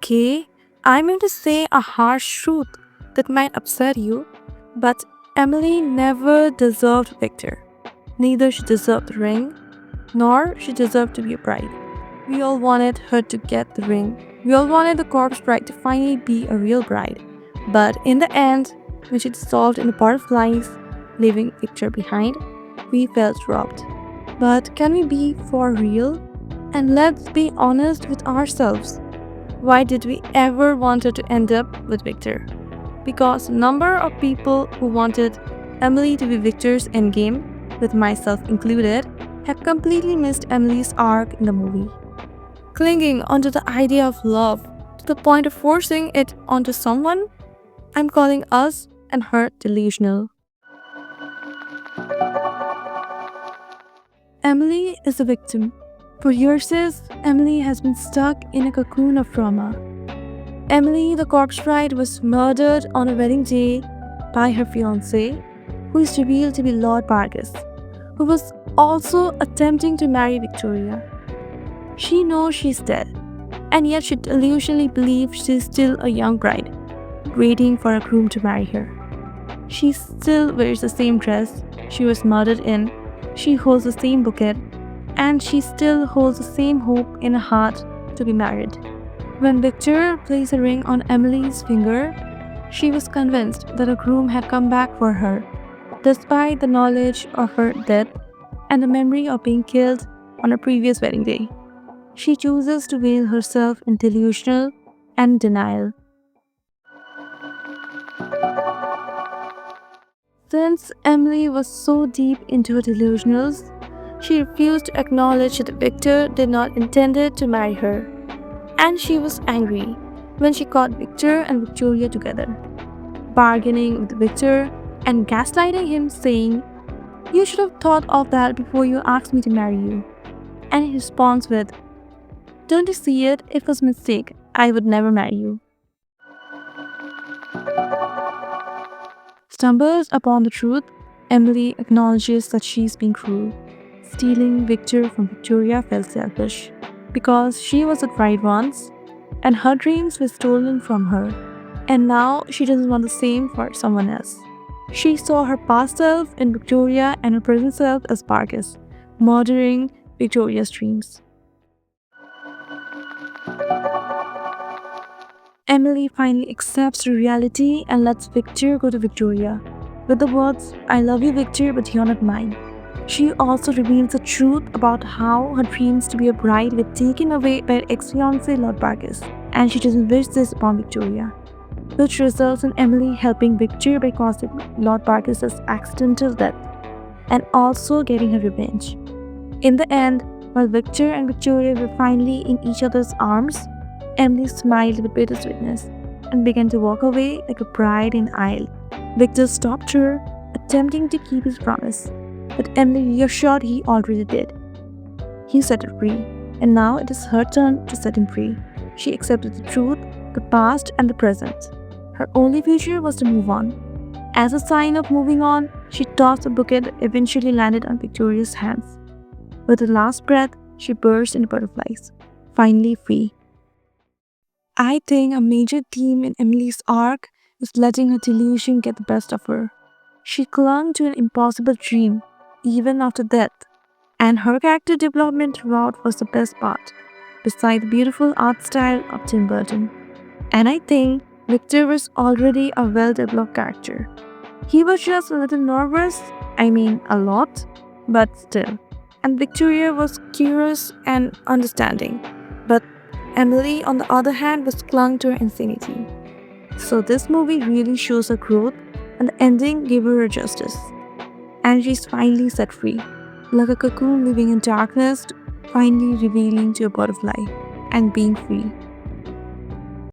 Okay, I mean to say a harsh truth that might upset you, but Emily never deserved Victor. Neither she deserved the ring, nor she deserved to be a bride. We all wanted her to get the ring. We all wanted the corpse bride to finally be a real bride. But in the end, when she dissolved in a pot of flies, leaving Victor behind, we felt robbed. But can we be for real? And let's be honest with ourselves. Why did we ever want her to end up with Victor? Because a number of people who wanted Emily to be Victor's endgame, with myself included, have completely missed Emily's arc in the movie. Clinging onto the idea of love to the point of forcing it onto someone, I'm calling us and her delusional. Emily is a victim. For years, Emily has been stuck in a cocoon of trauma. Emily, the corpse bride, was murdered on a wedding day by her fiancé, who is revealed to be Lord Bargus, who was also attempting to marry Victoria. She knows she's dead, and yet she delusionally believes she's still a young bride, waiting for a groom to marry her. She still wears the same dress she was murdered in, she holds the same bouquet, and she still holds the same hope in her heart to be married. When Victor placed a ring on Emily's finger, she was convinced that a groom had come back for her, despite the knowledge of her death and the memory of being killed on her previous wedding day. She chooses to veil herself in delusional and denial. Since Emily was so deep into her delusionals, she refused to acknowledge that Victor did not intend to marry her, and she was angry when she caught Victor and Victoria together, bargaining with Victor and gaslighting him, saying, "You should have thought of that before you asked me to marry you." And he responds with, "Don't you see it? It was a mistake. I would never marry you." Stumbles upon the truth, Emily acknowledges that she's being cruel. Stealing Victor from Victoria felt selfish because she was a bride once and her dreams were stolen from her, and now she doesn't want the same for someone else. She saw her past self in Victoria and her present self as Barkis, murdering Victoria's dreams. Emily finally accepts the reality and lets Victor go to Victoria with the words, "I love you, Victor, but you're not mine." She also reveals the truth about how her dreams to be a bride were taken away by her ex-fiancé Lord Barkis, and she doesn't wish this upon Victoria, which results in Emily helping Victor by causing Lord Barkis' accidental death, and also getting her revenge. In the end, while Victor and Victoria were finally in each other's arms, Emily smiled with bittersweetness and began to walk away like a bride in aisle. Victor stopped her, attempting to keep his promise, but Emily reassured he already did. He set her free, and now it is her turn to set him free. She accepted the truth, the past, and the present. Her only future was to move on. As a sign of moving on, she tossed the bouquet that eventually landed on Victoria's hands. With her last breath, she burst into butterflies, finally free. I think a major theme in Emily's arc is letting her delusion get the best of her. She clung to an impossible dream, even after death, and her character development throughout was the best part, beside the beautiful art style of Tim Burton. And I think Victor was already a well-developed character. He was just a little nervous, I mean a lot, but still. And Victoria was curious and understanding, but Emily, on the other hand, was clung to her insanity. So this movie really shows her growth, and the ending gave her justice. And she's finally set free, like a cocoon living in darkness, finally revealing to a butterfly and being free.